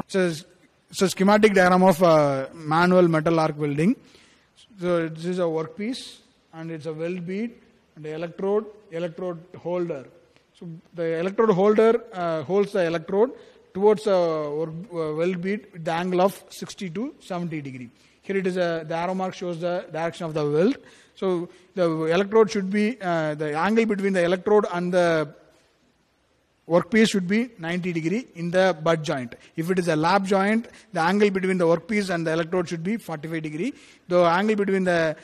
So schematic diagram of manual metal arc welding. So this is a workpiece and it's a weld bead and the electrode holder. So the electrode holder holds the electrode towards a weld bead with the angle of 60 to 70 degree. Here it is the arrow mark shows the direction of the weld. So the electrode should be the angle between the electrode and the workpiece should be 90 degree in the butt joint. If it is a lap joint, the angle between the workpiece and the electrode should be 45 degree. The angle between the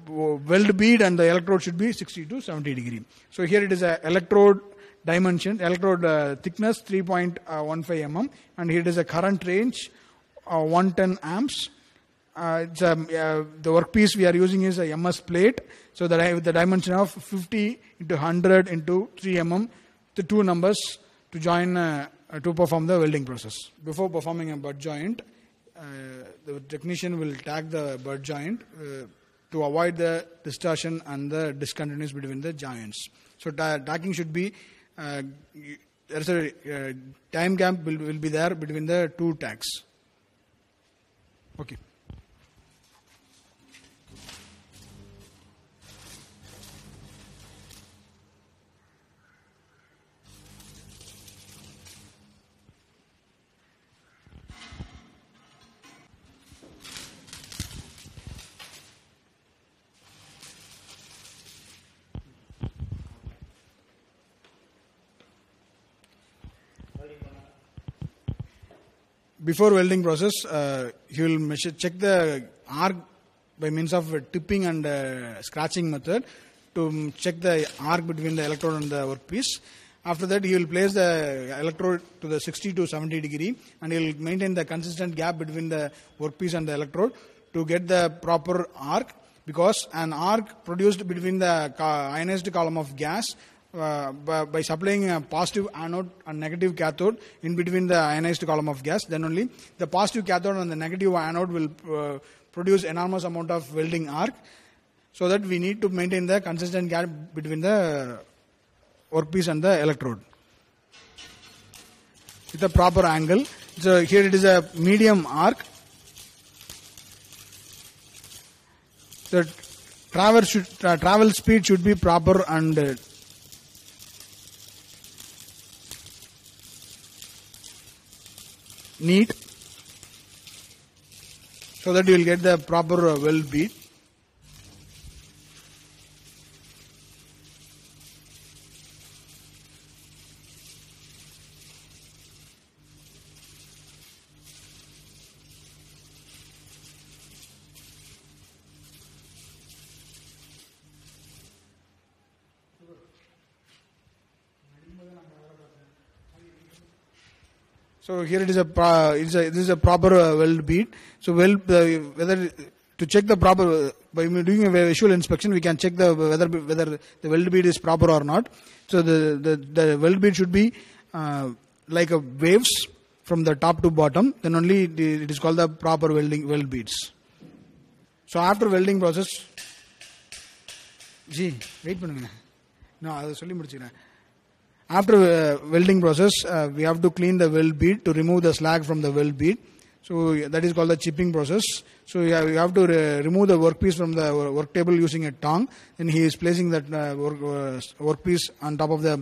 weld bead and the electrode should be 60 to 70 degree. So here it is a electrode dimension, electrode thickness 3.15 mm, and here it is a current range 110 amps. The workpiece we are using is a MS plate. So that with the dimension of 50 into 100 into 3 mm. The two numbers to join to perform the welding process. Before performing a butt joint, the technician will tag the butt joint to avoid the distortion and the discontinuity between the joints. So tagging should be there's a time gap will be there between the two tags. Okay. Before welding process, you will check the arc by means of tipping and scratching method to check the arc between the electrode and the workpiece. After that, he will place the electrode to the 60 to 70 degree and he will maintain the consistent gap between the workpiece and the electrode to get the proper arc, because an arc produced between the ionized column of gas by supplying a positive anode and negative cathode in between the ionized column of gas, then only the positive cathode and the negative anode will produce enormous amount of welding arc. So that we need to maintain the consistent gap between the workpiece and the electrode with a proper angle. So here it is a medium arc. The travel speed should be proper and neat, so that you will get the proper weld bead. So here it is this is a proper weld bead. So whether to check the proper by doing a visual inspection, we can check the whether the weld bead is proper or not. So the weld bead should be like a waves from the top to bottom. Then only it is called the proper weld beads. So after welding process, wait பண்ணுங்க. No, அதை சொல்லி முடிச்சுக்கிறேன். After welding process, we have to clean the weld bead to remove the slag from the weld bead. So that is called the chipping process. So you have to remove the workpiece from the work table using a tong. Then he is placing that workpiece on top of the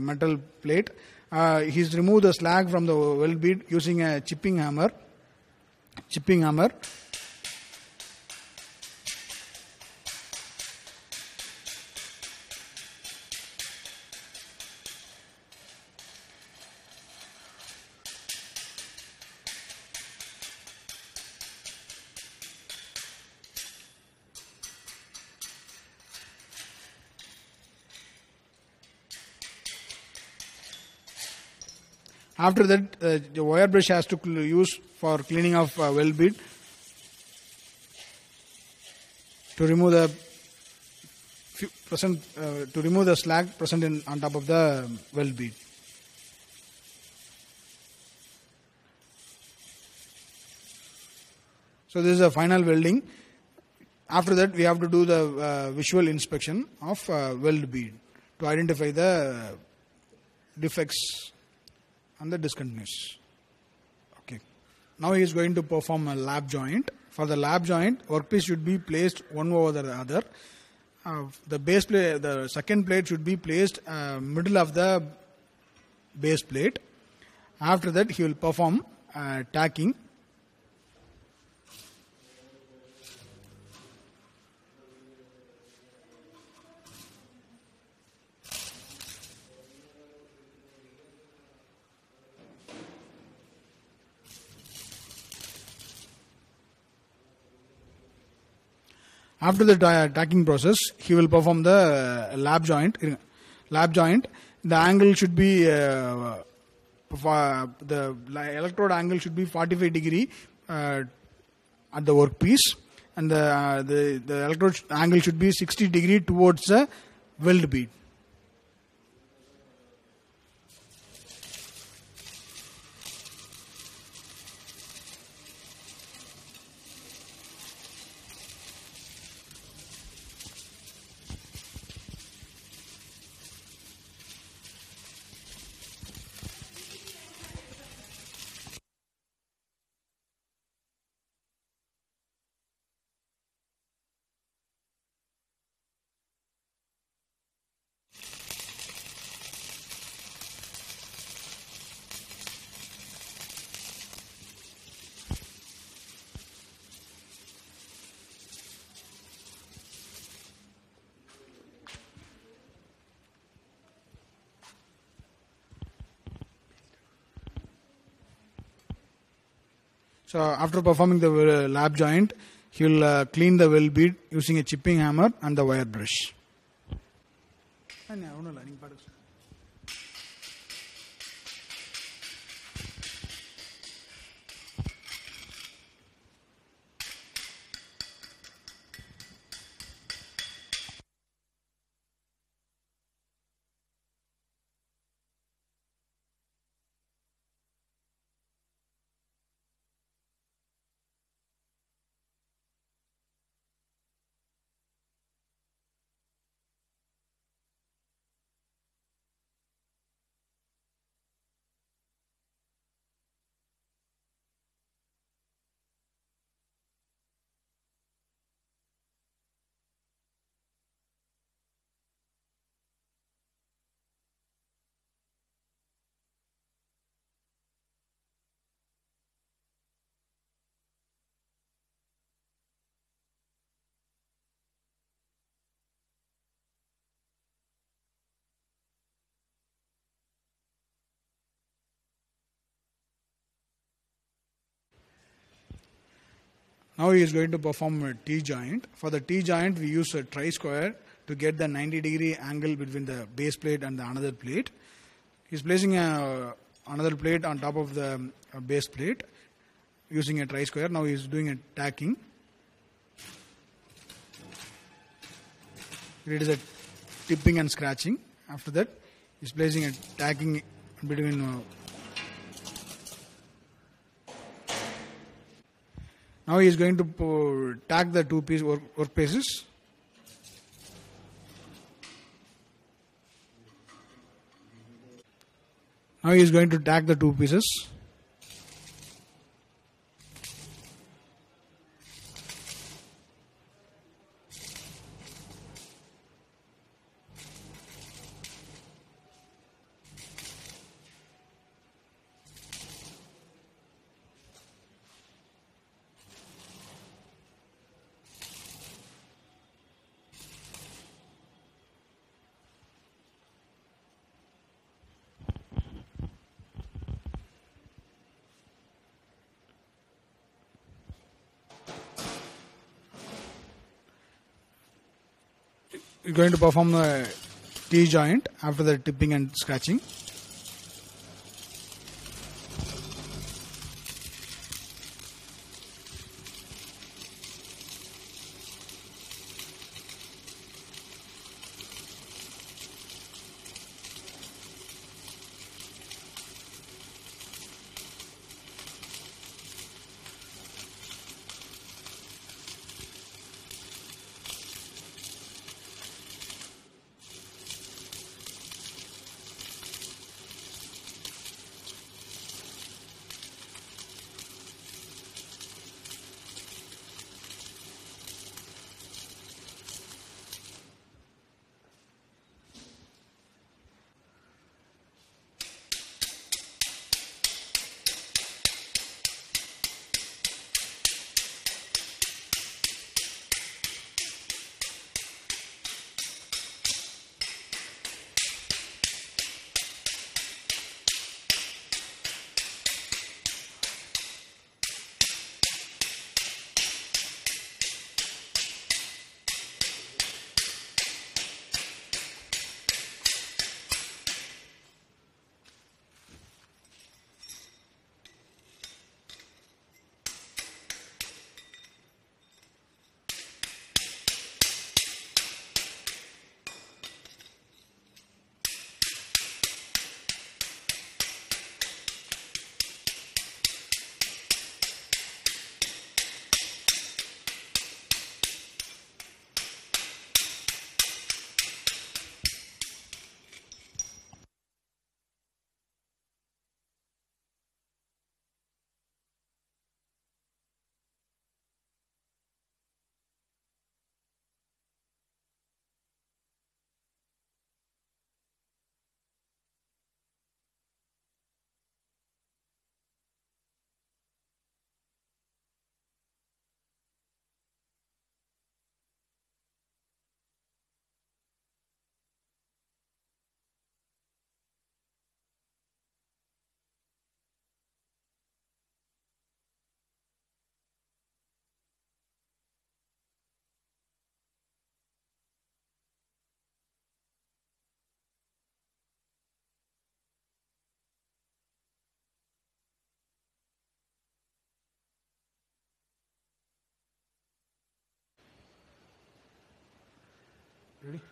metal plate. He is remove the slag from the weld bead using a chipping hammer. After that, the wire brush has to use for cleaning of weld bead to remove the slag present on top of the weld bead. So this is a final welding. After that, we have to do the visual inspection of weld bead to identify the defects and the discontinuities. Now he is going to perform a lap joint. For the lap joint, workpiece should be placed one over the other. The base plate, the second plate should be placed middle of the base plate. After that, he will perform tacking. After the tacking process, he will perform the lap joint. Lap joint. The angle should be the electrode angle should be 45 degree at the workpiece, and the electrode angle should be 60 degree towards the weld bead. So after performing the lap joint, he will clean the weld bead using a chipping hammer and the wire brush. Now he is going to perform a T-joint. For the T-joint, we use a tri-square to get the 90 degree angle between the base plate and the another plate. He is placing another plate on top of the base plate using a tri-square. Now he is doing a tacking. It is a tipping and scratching. After that, he is placing a tacking between now he is going to tack the two-piece workpieces. Now he is going to tack the two pieces. You're going to perform the T-joint after the tipping and scratching.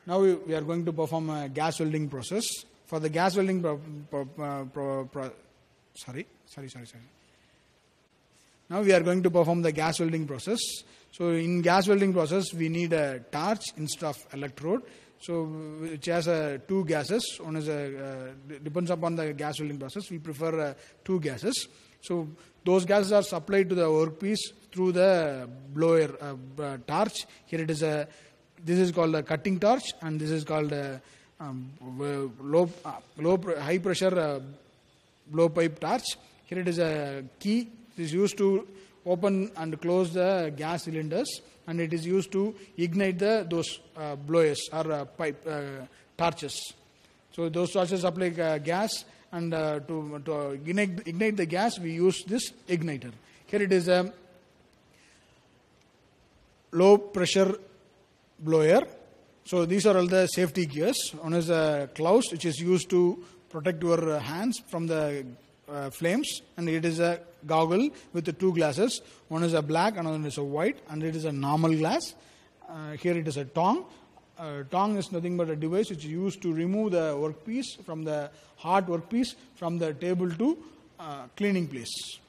Now we are going to perform a gas welding process. For the gas welding Now we are going to perform the gas welding process. So in gas welding process, we need a torch instead of electrode. So which has two gases. One is depends upon the gas welding process. We prefer two gases. So those gases are supplied to the workpiece through the blower torch. Here it is this is called a cutting torch, and this is called a high pressure blowpipe torch. Here it is a key. It is used to open and close the gas cylinders, and it is used to ignite those blowers or pipe torches. So those torches supply gas, and to ignite the gas, we use this igniter. Here it is a low pressure blower. So these are all the safety gears. One is a gloves, which is used to protect your hands from the flames, and it is a goggle with the two glasses. One is a black, another one is a white, and it is a normal glass. Here it is a tong. Tong is nothing but a device which is used to remove the workpiece from the hot workpiece from the table to cleaning place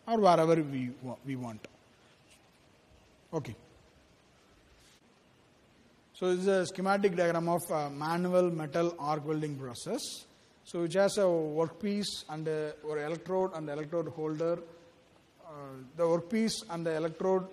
or wherever we want. Okay. So this is a schematic diagram of manual metal arc welding process. So which has a workpiece and or electrode and electrode holder. The workpiece and the electrode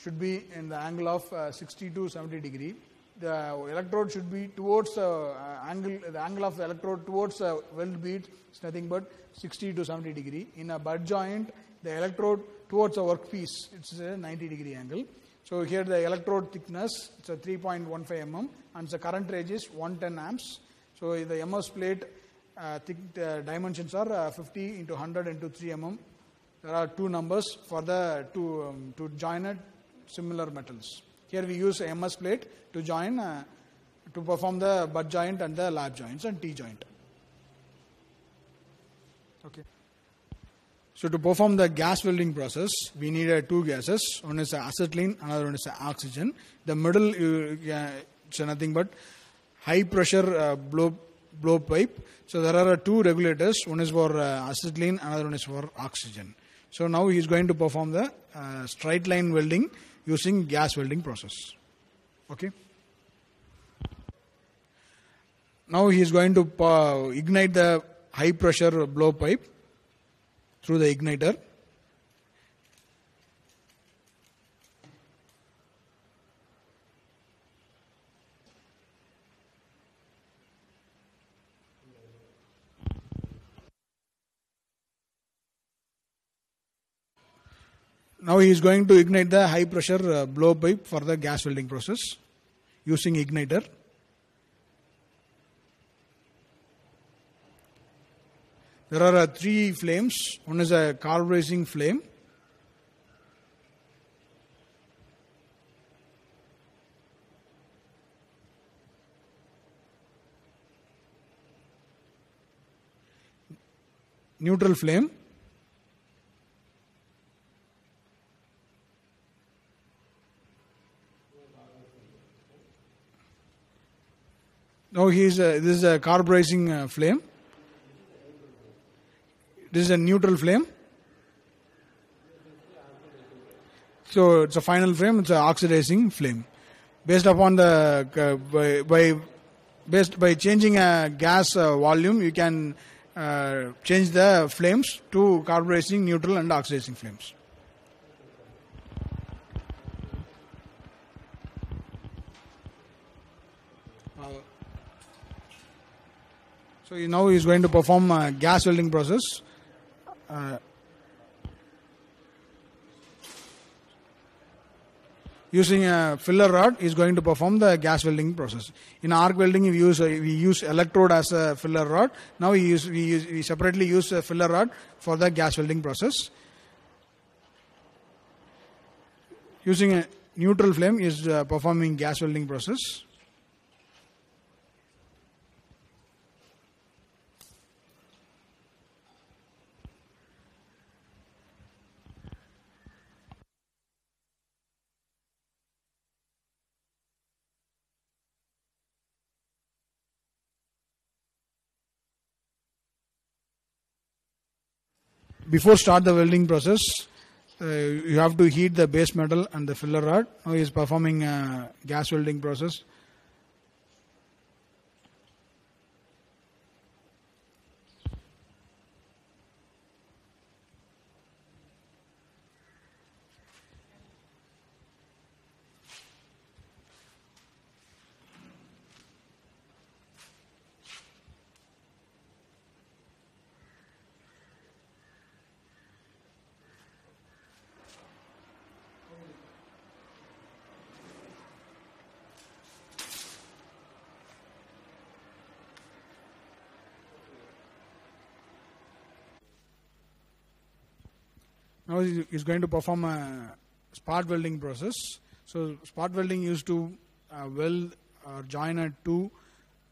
should be in the angle of 60 to 70 degree. The electrode should be towards the angle of the electrode towards the weld bead is nothing but 60 to 70 degree. In a butt joint, the electrode towards the workpiece, it's a 90 degree angle. So here the electrode thickness, it's a 3.15 mm, and the current range is 110 amps. So the MS plate dimensions are 50 into 100 into 3 mm. There are two numbers for the to join it similar metals. Here we use a MS plate to join to perform the butt joint and the lap joints and T joint. Okay. So to perform the gas welding process, we need two gases. One is acetylene, another one is oxygen. The middle it's nothing but high pressure blow pipe. So there are two regulators. One is for acetylene, another one is for oxygen. So now he is going to perform the straight line welding using gas welding process. Okay. Now he is going to ignite the high pressure blow pipe through the igniter. Now he is going to ignite the high pressure blow pipe for the gas welding process using igniter. There are three flames. One is a carburizing flame. Neutral flame. Now this is a carburizing flame. This is a neutral flame. So it's a final flame. It's an oxidizing flame. Based upon the by changing a gas volume, you can change the flames to carburizing, neutral, and oxidizing flames. So now he is going to perform a gas welding process. Using a filler rod, he is going to perform the gas welding process. In arc welding, we use electrode as a filler rod. Now we separately use a filler rod for the gas welding process. Using a neutral flame, he is performing gas welding process. before start the welding process, you have to heat the base metal and the filler rod. Now he is performing a gas welding process. Now he is going to perform a spot welding process. So spot welding used to weld or join at two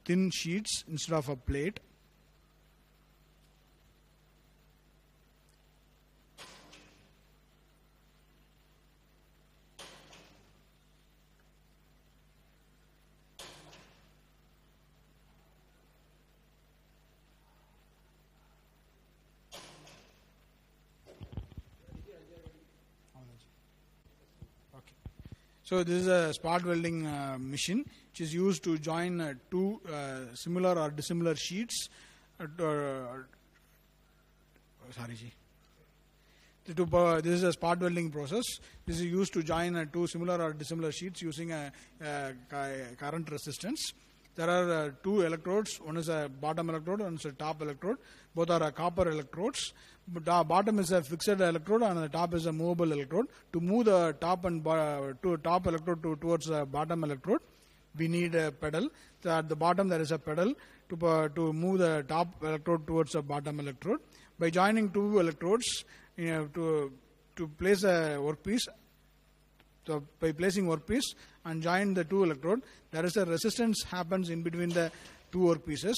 thin sheets instead of a plate. So this is a spot welding machine which is used to join two similar or dissimilar sheets. This is a spot welding process. This is used to join two similar or dissimilar sheets using a current resistance. There are two electrodes. One is a bottom electrode, one is a top electrode. Both are copper electrodes. The bottom is a fixed electrode and the top is a movable electrode. To move the top and top electrode towards the bottom electrode, we need a pedal. So at the bottom there is a pedal to move the top electrode towards the bottom electrode. By joining two electrodes, to place a workpiece. So by placing workpiece and join the two electrode, there is a resistance happens in between the two workpieces.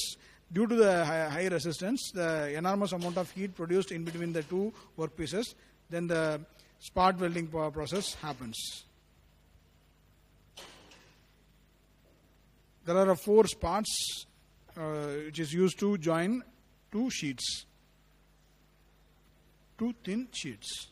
Due to the high resistance, the enormous amount of heat produced in between the two workpieces, then the spot welding process happens. There are four spots which is used to join two sheets, two thin sheets.